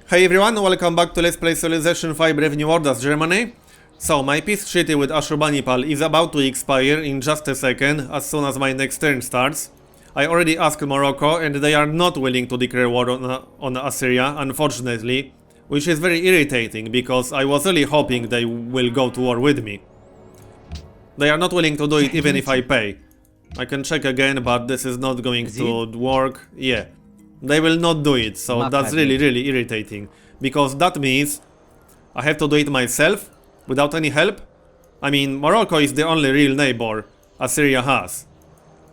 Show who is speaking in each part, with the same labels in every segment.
Speaker 1: Hey everyone, welcome back to Let's Play Civilization 5 Brave New World as Germany. So, my peace treaty with Ashurbanipal is about to expire in just a second, as soon as my next turn starts. I already asked Morocco, and they are not willing to declare war on Assyria, unfortunately, which is very irritating, because I was really hoping they will go to war with me. They are not willing to do it even if I pay. I can check again, but this is not going to work. Yeah. They will not do it, so that's really irritating. Because that means I have to do it myself, without any help. I mean, Morocco is the only real neighbor Assyria has.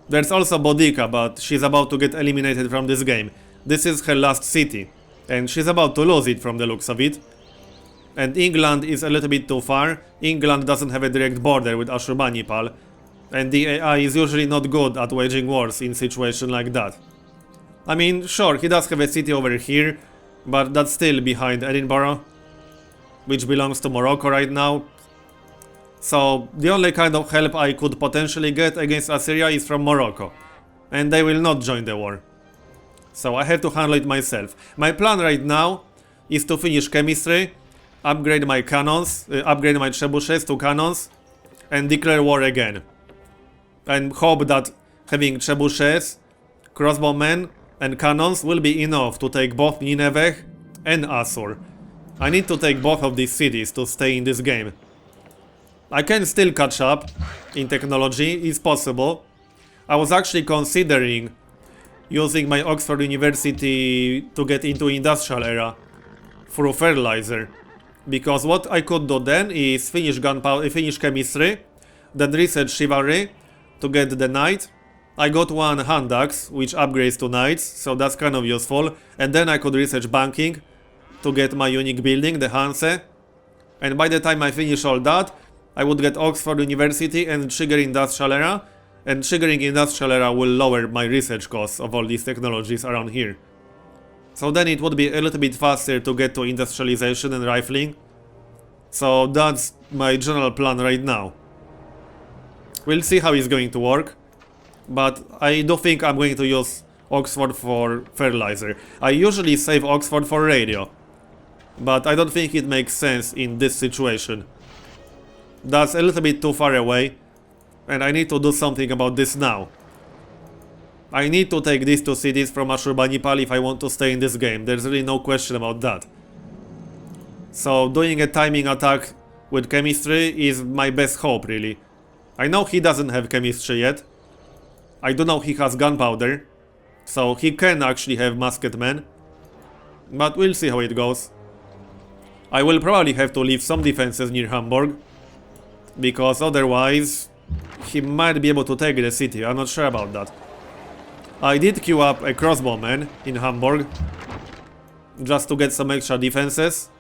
Speaker 1: There's also Boudica, but she's about to get eliminated from this game. This is her last city, and she's about to lose it from the looks of it. And England is a little bit too far. England doesn't have a direct border with Ashurbanipal, and the AI is usually not good at waging wars in situations like that. I mean, sure, he does have a city over here, but that's still behind Edinburgh, which belongs to Morocco right now. So, the only kind of help I could potentially get against Assyria is from Morocco, and they will not join the war. So I have to handle it myself. My plan right now is to finish chemistry, upgrade my cannons, upgrade my trebuchets to cannons, and declare war again. And hope that having trebuchets, crossbowmen, and cannons will be enough to take both Nineveh and Assur. I need to take both of these cities to stay in this game. I can still catch up in technology, it's possible. I was actually considering using my Oxford University to get into industrial era through fertilizer. Because what I could do then is finish gunpowder, finish chemistry, then research chivalry to get the knight. I got one hand axe, which upgrades to knights, so that's kind of useful. And then I could research banking to get my unique building, the Hanse. And by the time I finish all that, I would get Oxford University and trigger Industrial Era. And triggering Industrial Era will lower my research costs of all these technologies around here. So then it would be a little bit faster to get to industrialization and rifling. So that's my general plan right now. We'll see how it's going to work. But I do think I'm going to use Oxford for fertilizer. I usually save Oxford for radio, but I don't think it makes sense in this situation. That's a little bit too far away, and I need to do something about this now. I need to take these two cities from Ashurbanipal if I want to stay in this game. There's really no question about that. So doing a timing attack with chemistry is my best hope, really. I know he doesn't have chemistry yet. I do know he has gunpowder, so he can actually have musketmen, but we'll see how it goes. I will probably have to leave some defenses near Hamburg, because otherwise he might be able to take the city. I'm not sure about that. I did queue up a crossbowman in Hamburg, just to get some extra defenses.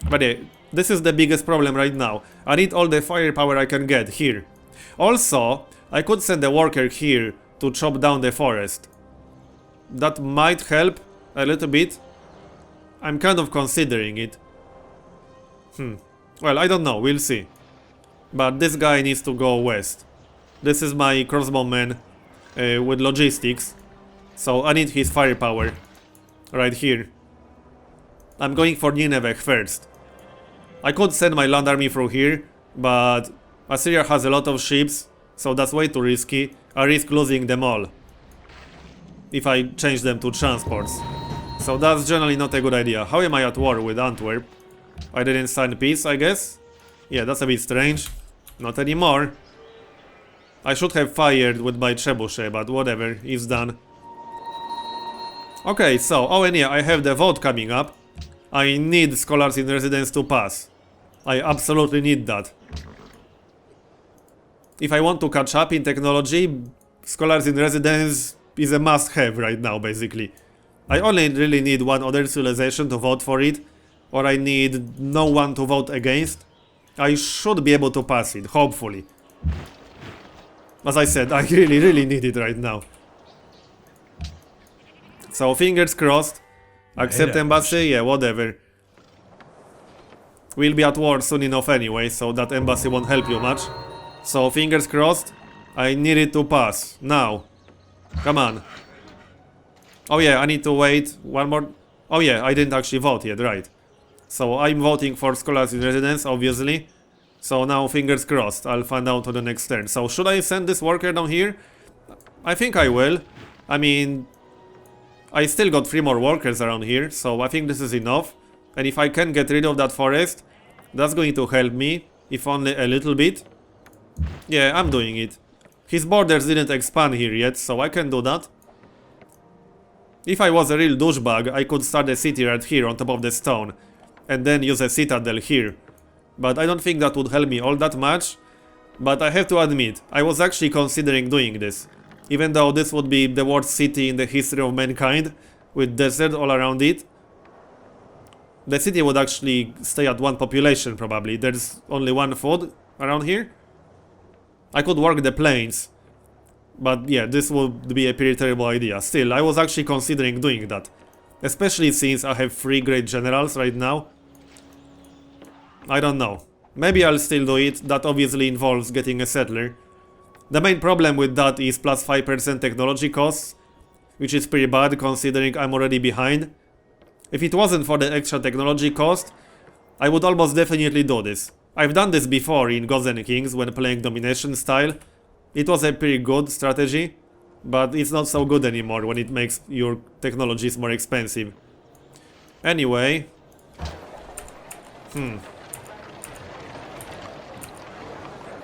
Speaker 1: But yeah, this is the biggest problem right now. I need all the firepower I can get here. Also, I could send a worker here to chop down the forest. That might help a little bit. I'm kind of considering it. Well, I don't know, we'll see. But this guy needs to go west. This is my crossbowman with logistics. So I need his firepower right here. I'm going for Nineveh first. I could send my land army through here, but Assyria has a lot of ships. So that's way too risky. I risk losing them all if I change them to transports. So that's generally not a good idea. How am I at war with Antwerp? I didn't sign peace, I guess? Yeah, that's a bit strange. Not anymore. I should have fired with my trebuchet, but whatever, it's done. Okay, so, oh and yeah, I have the vote coming up. I need scholars in residence to pass. I absolutely need that. If I want to catch up in technology, scholars in residence is a must-have right now, basically. I only really need one other civilization to vote for it, or I need no one to vote against. I should be able to pass it, hopefully. As I said, I really need it right now. So, fingers crossed. Accept embassy, yeah, whatever. We'll be at war soon enough anyway, so that embassy won't help you much. So, fingers crossed. I need it to pass. Now. Come on. Oh yeah, I need to wait one more... Oh yeah, I didn't actually vote yet, right. So I'm voting for Scholars in Residence, obviously. So now fingers crossed, I'll find out on the next turn. So should I send this worker down here? I think I will. I mean, I still got 3 more workers around here, so I think this is enough. And if I can get rid of that forest, that's going to help me, if only a little bit. Yeah, I'm doing it. His borders didn't expand here yet, so I can do that. If I was a real douchebag, I could start a city right here on top of the stone, and then use a citadel here. But I don't think that would help me all that much. But I have to admit, I was actually considering doing this. Even though this would be the worst city in the history of mankind, with desert all around it. The city would actually stay at 1 population probably. There's only 1 food around here. I could work the plains. But yeah, this would be a pretty terrible idea. Still, I was actually considering doing that. Especially since I have 3 great generals right now. I don't know. Maybe I'll still do it. That obviously involves getting a settler. The main problem with that is plus 5% technology costs, which is pretty bad considering I'm already behind. If it wasn't for the extra technology cost, I would almost definitely do this. I've done this before in Gods and Kings when playing domination style. It was a pretty good strategy, but it's not so good anymore when it makes your technologies more expensive. Anyway...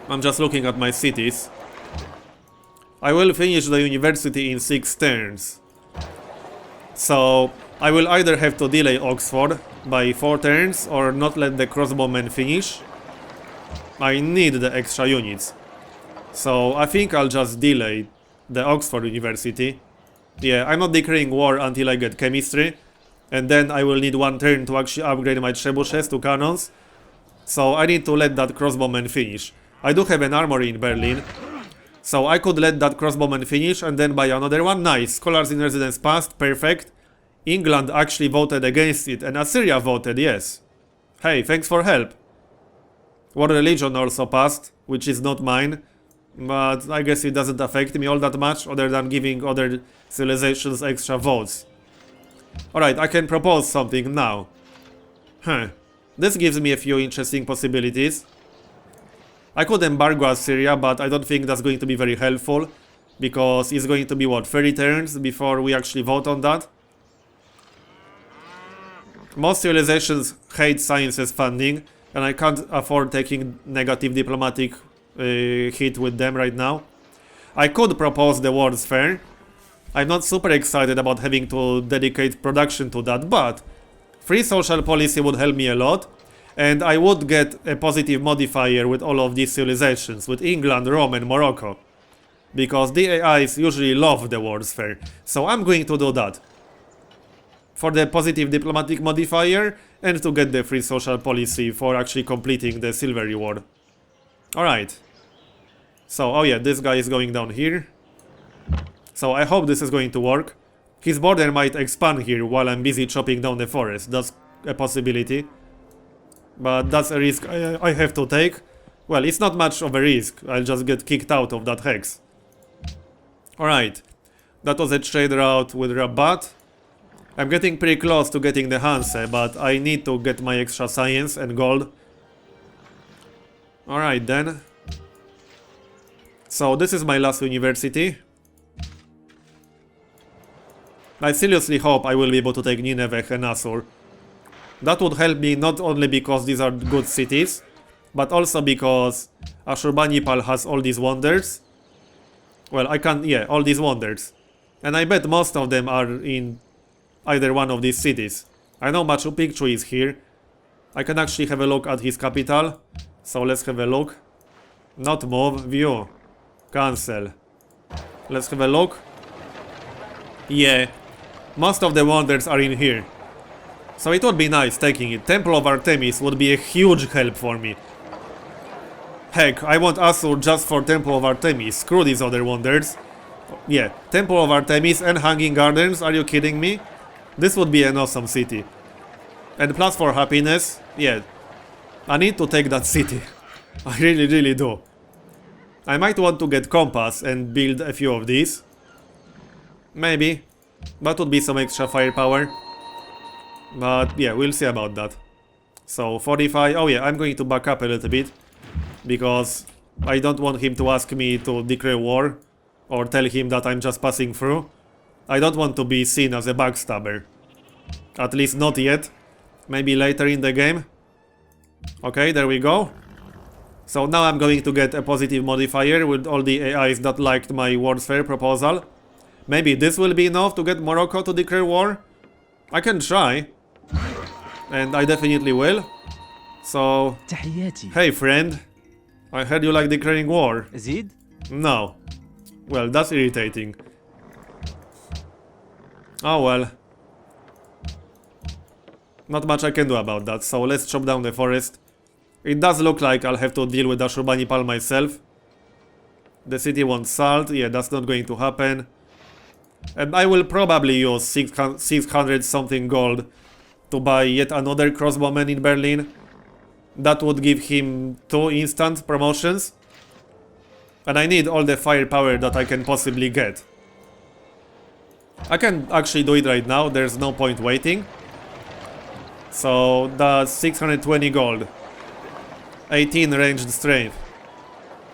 Speaker 1: I'm just looking at my cities. I will finish the university in 6 turns. So, I will either have to delay Oxford by 4 turns or not let the crossbowmen finish. I need the extra units. So, I think I'll just delay the Oxford University. Yeah, I'm not declaring war until I get chemistry. And then I will need 1 turn to actually upgrade my trebuchets to cannons. So, I need to let that crossbowman finish. I do have an armory in Berlin. So I could let that crossbowman finish and then buy another one. Nice. Scholars in Residence passed. Perfect. England actually voted against it and Assyria voted yes. Hey, thanks for help. War Religion also passed, which is not mine. But I guess it doesn't affect me all that much other than giving other civilizations extra votes. Alright, I can propose something now. This gives me a few interesting possibilities. I could embargo Assyria, but I don't think that's going to be very helpful. Because it's going to be, what, 30 turns before we actually vote on that? Most civilizations hate sciences funding, and I can't afford taking negative diplomatic hit with them right now. I could propose the World's Fair. I'm not super excited about having to dedicate production to that, but free social policy would help me a lot. And I would get a positive modifier with all of these civilizations, with England, Rome and Morocco. Because the AIs usually love the World's Fair, so I'm going to do that. For the positive diplomatic modifier, and to get the free social policy for actually completing the silver reward. Alright. So, oh yeah, this guy is going down here. So I hope this is going to work. His border might expand here while I'm busy chopping down the forest, that's a possibility. But that's a risk I have to take. Well, it's not much of a risk. I'll just get kicked out of that hex. Alright. That was a trade route with Rabat. I'm getting pretty close to getting the Hanse, but I need to get my extra science and gold. Alright then. So this is my last university. I seriously hope I will be able to take Nineveh and Assur. That would help me not only because these are good cities, but also because Ashurbanipal has all these wonders. Well, I can't, yeah, all these wonders. And I bet most of them are in either one of these cities. I know Machu Picchu is here. I can actually have a look at his capital. So let's have a look. Not move, view. Cancel. Let's have a look. Yeah, most of the wonders are in here. So it would be nice taking it. Temple of Artemis would be a huge help for me. Heck, I want Assur just for Temple of Artemis. Screw these other wonders. Yeah, Temple of Artemis and Hanging Gardens, are you kidding me? This would be an awesome city. And plus for happiness, yeah. I need to take that city. I really do. I might want to get Compass and build a few of these. Maybe. That would be some extra firepower. But yeah, we'll see about that. So 45, oh yeah, I'm going to back up a little bit, because I don't want him to ask me to declare war, or tell him that I'm just passing through. I don't want to be seen as a backstabber. At least not yet. Maybe later in the game. Okay, there we go. So now I'm going to get a positive modifier with all the AIs that liked my World's Fair proposal. Maybe this will be enough to get Morocco to declare war? I can try. And I definitely will. So... Hey friend. I heard you like declaring war.
Speaker 2: Zid?
Speaker 1: No. Well, that's irritating. Oh well. Not much I can do about that, so let's chop down the forest. It does look like I'll have to deal with Ashurbanipal myself. The city wants salt, yeah, that's not going to happen. And I will probably use 600 something gold to buy yet another crossbowman in Berlin. That would give him 2 instant promotions. And I need all the firepower that I can possibly get. I can actually do it right now, there's no point waiting. So that's 620 gold. 18 ranged strength.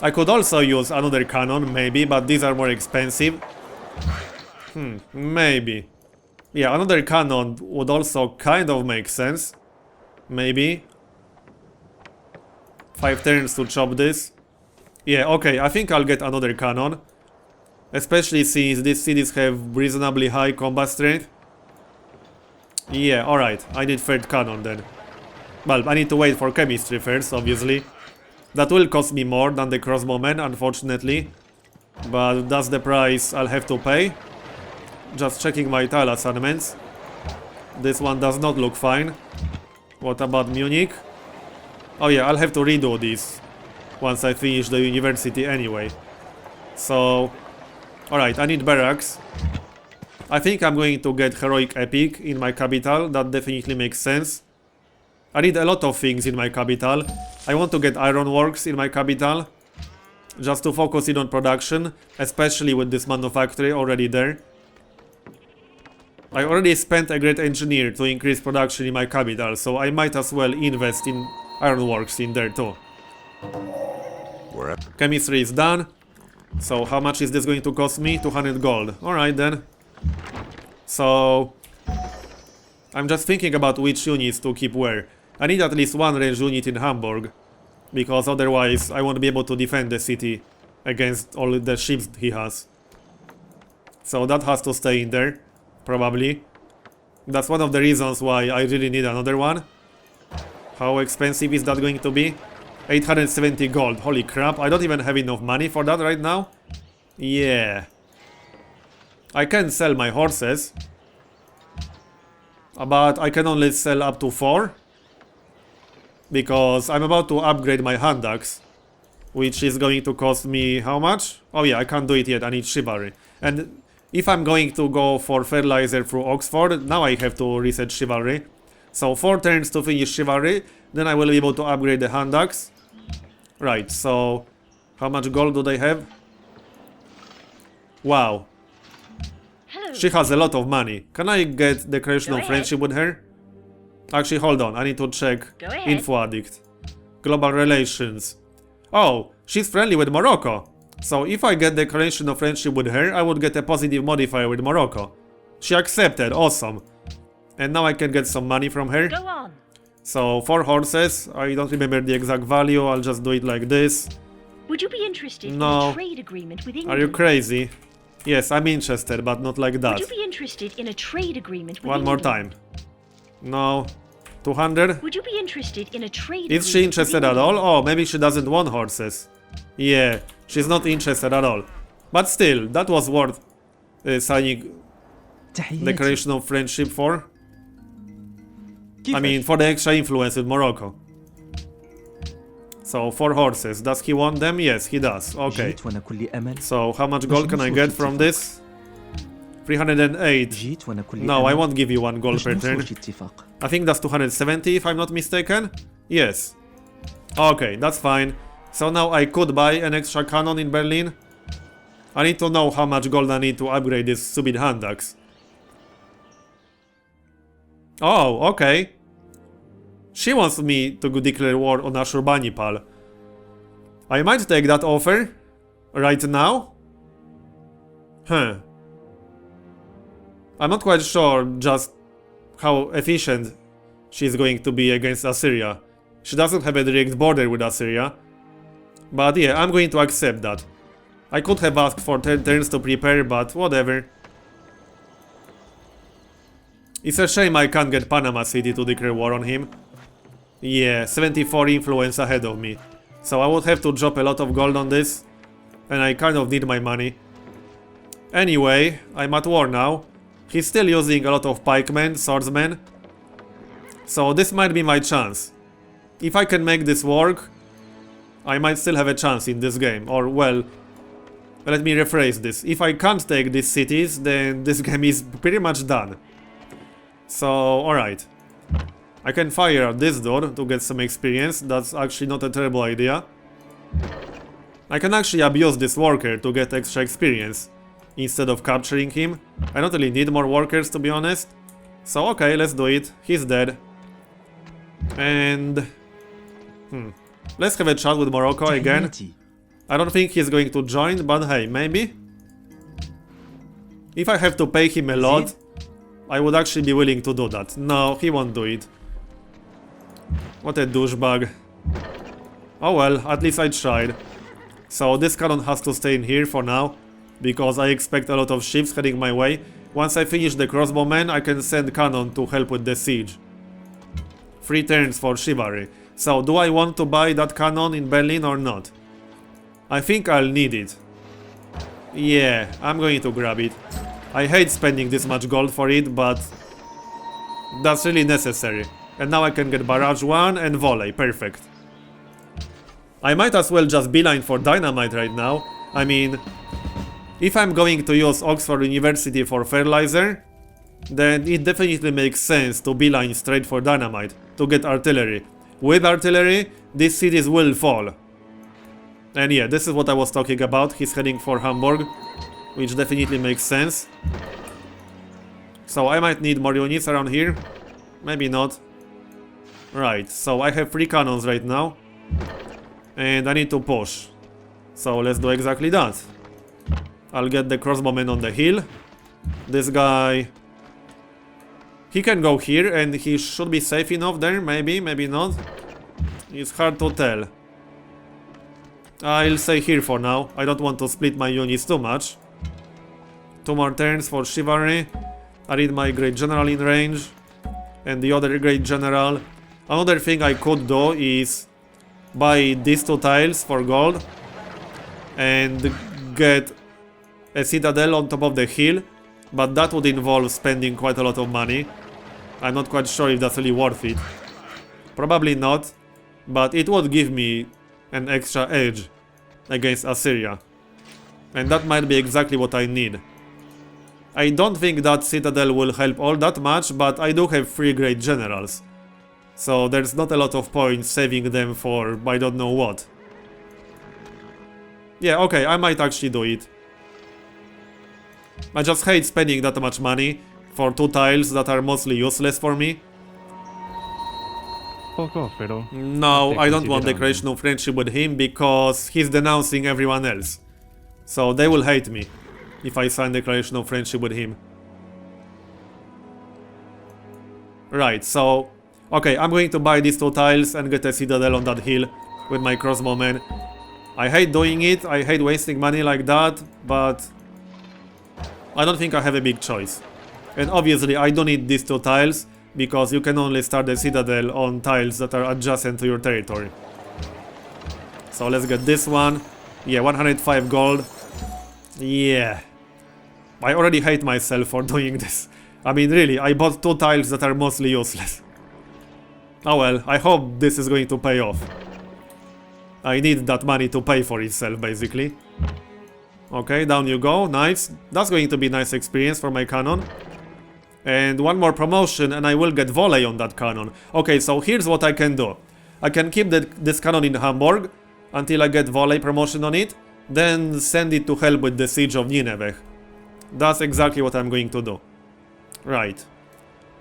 Speaker 1: I could also use another cannon, maybe, but these are more expensive. Maybe. Yeah, another cannon would also kind of make sense. Maybe. 5 turns to chop this. Yeah, okay, I think I'll get another cannon. Especially since these cities have reasonably high combat strength. Yeah, alright, I need 3rd cannon then. Well, I need to wait for chemistry first, obviously. That will cost me more than the crossbowman, unfortunately. But that's the price I'll have to pay. Just checking my tile assignments. This one does not look fine. What about Munich? Oh yeah, I'll have to redo this once I finish the university anyway. So... Alright, I need barracks. I think I'm going to get Heroic Epic in my capital, that definitely makes sense. I need a lot of things in my capital. I want to get ironworks in my capital, just to focus in on production, especially with this manufactory already there. I already spent a great engineer to increase production in my capital, so I might as well invest in ironworks in there too. Chemistry is done. So how much is this going to cost me? 200 gold. Alright then. So... I'm just thinking about which units to keep where. I need at least 1 range unit in Hamburg, because otherwise I won't be able to defend the city against all the ships he has. So that has to stay in there, probably. That's one of the reasons why I really need another one. How expensive is that going to be? 870 gold, holy crap, I don't even have enough money for that right now. Yeah. I can sell my horses, but I can only sell up to 4. Because I'm about to upgrade my hand axe, which is going to cost me how much? Oh yeah, I can't do it yet, I need chivalry. And if I'm going to go for fertilizer through Oxford, now I have to reset chivalry. So 4 turns to finish chivalry, then I will be able to upgrade the hand axe. Right, so how much gold do they have? Wow. She has a lot of money. Can I get declaration of friendship with her? Actually, hold on, I need to check Info Addict. Global relations. Oh, she's friendly with Morocco. So if I get declaration of friendship with her, I would get a positive modifier with Morocco. She accepted, awesome. And now I can get some money from her.
Speaker 3: Go on.
Speaker 1: So 4 horses, I don't remember the exact value, I'll just do it like this.
Speaker 3: Would you be interested in
Speaker 1: No.
Speaker 3: a trade agreement with England?
Speaker 1: Are you crazy? Yes, I'm interested, but not like that.
Speaker 3: Would you be interested in a trade agreement with
Speaker 1: One more time. No. 200?
Speaker 3: Would you be interested in a trade
Speaker 1: Is she interested at all? Oh, maybe she doesn't want horses. Yeah, she's not interested at all. But still, that was worth signing declaration of friendship for. I mean, for the extra influence with Morocco. So, 4 horses. Does he want them? Yes, he does. Okay. So, how much gold can I get from this? 308. No, I won't give you 1 gold per turn. I think that's 270 if I'm not mistaken. Yes. Okay, that's fine. So now I could buy an extra cannon in Berlin. I need to know how much gold I need to upgrade this stupid hand axe. Oh, okay. She wants me to declare war on Ashurbanipal. I might take that offer. Right now? Huh. I'm not quite sure just how efficient she's going to be against Assyria. She doesn't have a direct border with Assyria. But yeah, I'm going to accept that. I could have asked for 10 turns to prepare, but whatever. It's a shame I can't get Panama City to declare war on him. Yeah, 74 influence ahead of me. So I would have to drop a lot of gold on this. And I kind of need my money. Anyway, I'm at war now. He's still using a lot of pikemen, swordsmen. So this might be my chance. If I can make this work, I might still have a chance in this game. Or, well, let me rephrase this. If I can't take these cities, then this game is pretty much done. So, alright. I can fire at this door to get some experience. That's actually not a terrible idea. I can actually abuse this worker to get extra experience instead of capturing him. I don't really need more workers, to be honest. So okay, let's do it. He's dead. And... let's have a chat with Morocco again. I don't think he's going to join, but hey, maybe? If I have to pay him a lot, I would actually be willing to do that. No, he won't do it. What a douchebag. Oh well, at least I tried. So this cannon has to stay in here for now, because I expect a lot of ships heading my way. Once I finish the crossbowmen, I can send cannon to help with the siege. 3 turns for chivalry. So do I want to buy that cannon in Berlin or not? I think I'll need it. Yeah, I'm going to grab it. I hate spending this much gold for it, but that's really necessary. And now I can get barrage 1 and volley, perfect. I might as well just beeline for dynamite right now. I mean, if I'm going to use Oxford University for fertilizer, then it definitely makes sense to beeline straight for dynamite, to get artillery. With artillery, these cities will fall. And yeah, this is what I was talking about. He's heading for Hamburg, which definitely makes sense. So I might need more units around here. Maybe not. Right, so I have 3 cannons right now. And I need to push. So let's do exactly that. I'll get the crossbowman on the hill. This guy... he can go here and he should be safe enough there, maybe, maybe not. It's hard to tell. I'll stay here for now. I don't want to split my units too much. 2 more turns for chivalry. I need my great general in range. And the other great general. Another thing I could do is buy these 2 tiles for gold and get a citadel on top of the hill, but that would involve spending quite a lot of money. I'm not quite sure if that's really worth it. Probably not, but it would give me an extra edge against Assyria, and that might be exactly what I need. I don't think that citadel will help all that much, but I do have 3 great generals. So there's not a lot of point saving them for I don't know what. Yeah, okay, I might actually do it. I just hate spending that much money for 2 tiles that are mostly useless for me.
Speaker 2: Fuck off, Riddle.
Speaker 1: No, I don't want declaration of friendship with him because he's denouncing everyone else. So they will hate me if I sign declaration of friendship with him. Right, so... okay, I'm going to buy these 2 tiles and get a citadel on that hill with my crossbowmen. I hate doing it, I hate wasting money like that, but... I don't think I have a big choice. And obviously I don't need these 2 tiles, because you can only start the citadel on tiles that are adjacent to your territory. So let's get this one. Yeah, 105 gold. Yeah. I already hate myself for doing this. I mean, really, I bought 2 tiles that are mostly useless. Oh well, I hope this is going to pay off. I need that money to pay for itself, basically. Okay, down you go, nice. That's going to be nice experience for my cannon. And 1 more promotion and I will get volley on that cannon. Okay, so here's what I can do. I can keep this cannon in Hamburg until I get volley promotion on it, then send it to help with the siege of Nineveh. That's exactly what I'm going to do. Right.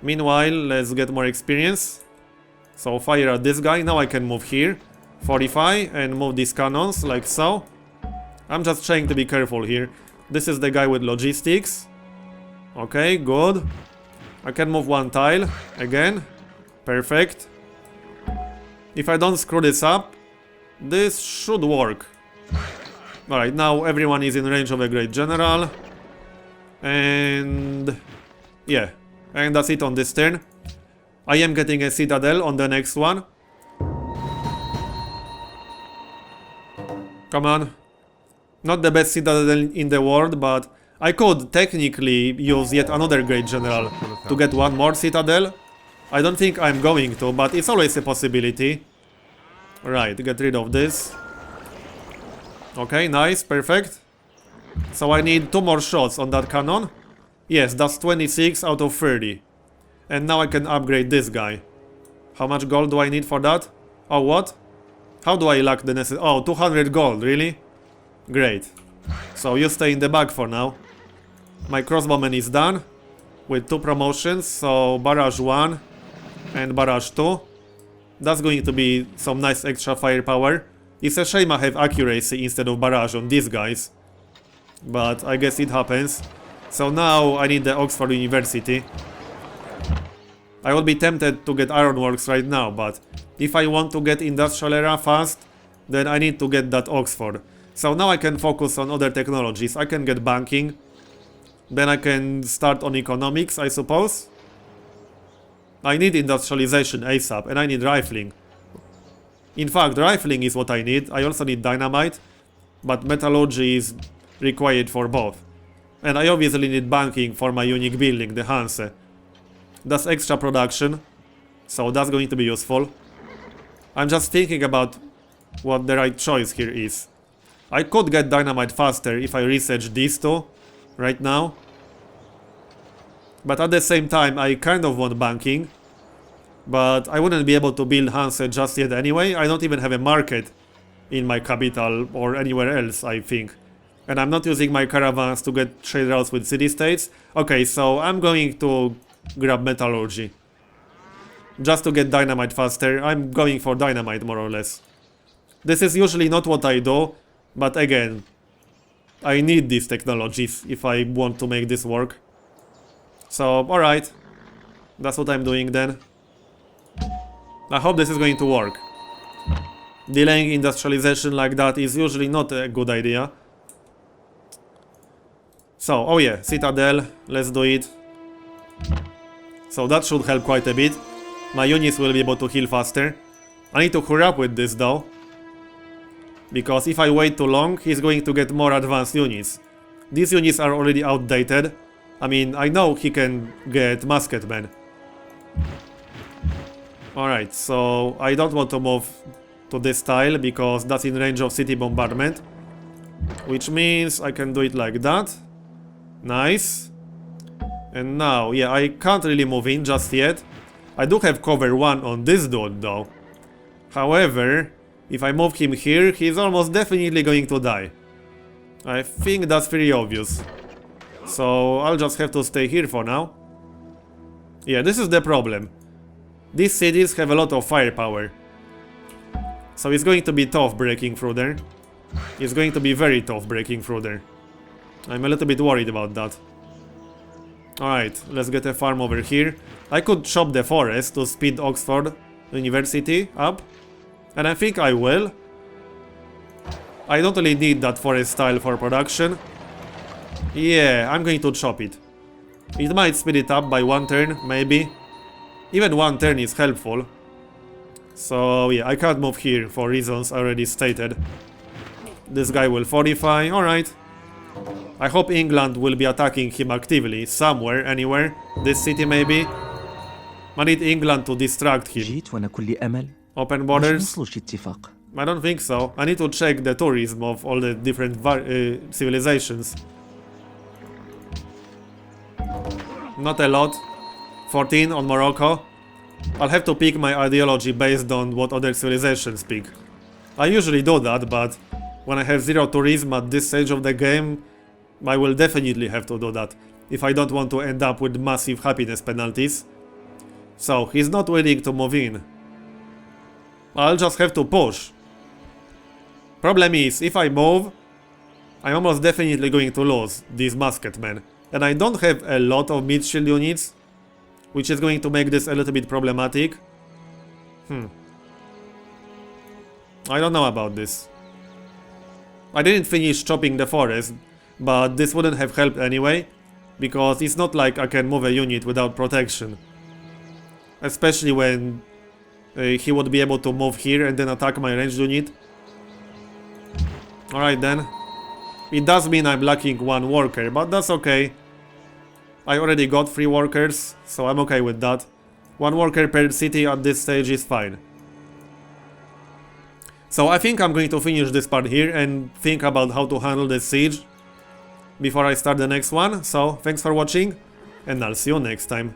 Speaker 1: Meanwhile, let's get more experience. So fire at this guy. Now I can move here. Fortify and move these cannons like so. I'm just trying to be careful here. This is the guy with logistics. Okay, good. I can move one tile again. Perfect. If I don't screw this up, this should work. Alright, now everyone is in range of a great general. And yeah, and that's it on this turn. I am getting a citadel on the next one. Come on. Not the best citadel in the world, but I could technically use yet another great general to get one more citadel. I don't think I'm going to, but it's always a possibility. Right, get rid of this. Okay, nice, perfect. So I need 2 more shots on that cannon. Yes, that's 26 out of 30. And now I can upgrade this guy. How much gold do I need for that? Oh, what? How do I lack the necessary... Oh, 200 gold, really? Great. So you stay in the back for now. My crossbowman is done. With 2 promotions, so barrage 1 and barrage 2. That's going to be some nice extra firepower. It's a shame I have accuracy instead of barrage on these guys. But I guess it happens. So now I need the Oxford University. I would be tempted to get Ironworks right now, but if I want to get Industrial Era fast, then I need to get that Oxford. So now I can focus on other technologies. I can get banking. Then I can start on economics, I suppose. I need industrialization ASAP, and I need rifling. In fact, rifling is what I need. I also need dynamite, but metallurgy is required for both. And I obviously need banking for my unique building, the Hanse. That's extra production, so that's going to be useful. I'm just thinking about what the right choice here is. I could get dynamite faster if I research these two right now. But at the same time, I kind of want banking. But I wouldn't be able to build Hanse just yet anyway. I don't even have a market in my capital or anywhere else, I think. And I'm not using my caravans to get trade routes with city-states. Okay, so I'm going to grab metallurgy. Just to get dynamite faster. I'm going for dynamite, more or less. This is usually not what I do, but again, I need these technologies if I want to make this work. So, alright. That's what I'm doing then. I hope this is going to work. Delaying industrialization like that is usually not a good idea. So, oh yeah, Citadel, let's do it. So that should help quite a bit. My units will be able to heal faster. I need to hurry up with this though. Because if I wait too long, he's going to get more advanced units. These units are already outdated. I mean, I know he can get musketmen. Alright, so I don't want to move to this tile because that's in range of city bombardment. Which means I can do it like that. Nice. And now, yeah, I can't really move in just yet. I do have cover 1 on this dude though. However, if I move him here, he's almost definitely going to die. I think that's pretty obvious. So I'll just have to stay here for now. Yeah, this is the problem. These cities have a lot of firepower. So it's going to be tough breaking through there. It's going to be very tough breaking through there. I'm a little bit worried about that. Alright, let's get a farm over here. I could chop the forest to speed Oxford University up. And I think I will. I don't really need that forest tile for production. Yeah, I'm going to chop it. It might speed it up by 1 turn, maybe. Even 1 turn is helpful. So yeah, I can't move here for reasons already stated. This guy will fortify, alright. I hope England will be attacking him actively, somewhere, anywhere. This city maybe. I need England to distract him.
Speaker 2: جيت وأنا كل أمل.
Speaker 1: Open
Speaker 2: مش
Speaker 1: borders?
Speaker 2: نوصلش اتفاق.
Speaker 1: I don't think so. I need to check the tourism of all the different civilizations. Not a lot. 14 on Morocco. I'll have to pick my ideology based on what other civilizations pick. I usually do that, but when I have 0 tourism at this stage of the game, I will definitely have to do that if I don't want to end up with massive happiness penalties. So he's not willing to move in. I'll just have to push. Problem is, if I move, I'm almost definitely going to lose these musketmen. And I don't have a lot of mid-shield units, which is going to make this a little bit problematic. I don't know about this. I didn't finish chopping the forest, but this wouldn't have helped anyway, because it's not like I can move a unit without protection. Especially when he would be able to move here and then attack my ranged unit. Alright then. It does mean I'm lacking one worker, but that's okay. I already got 3 workers, so I'm okay with that. 1 worker per city at this stage is fine. So I think I'm going to finish this part here and think about how to handle this siege before I start the next one. So thanks for watching, and I'll see you next time.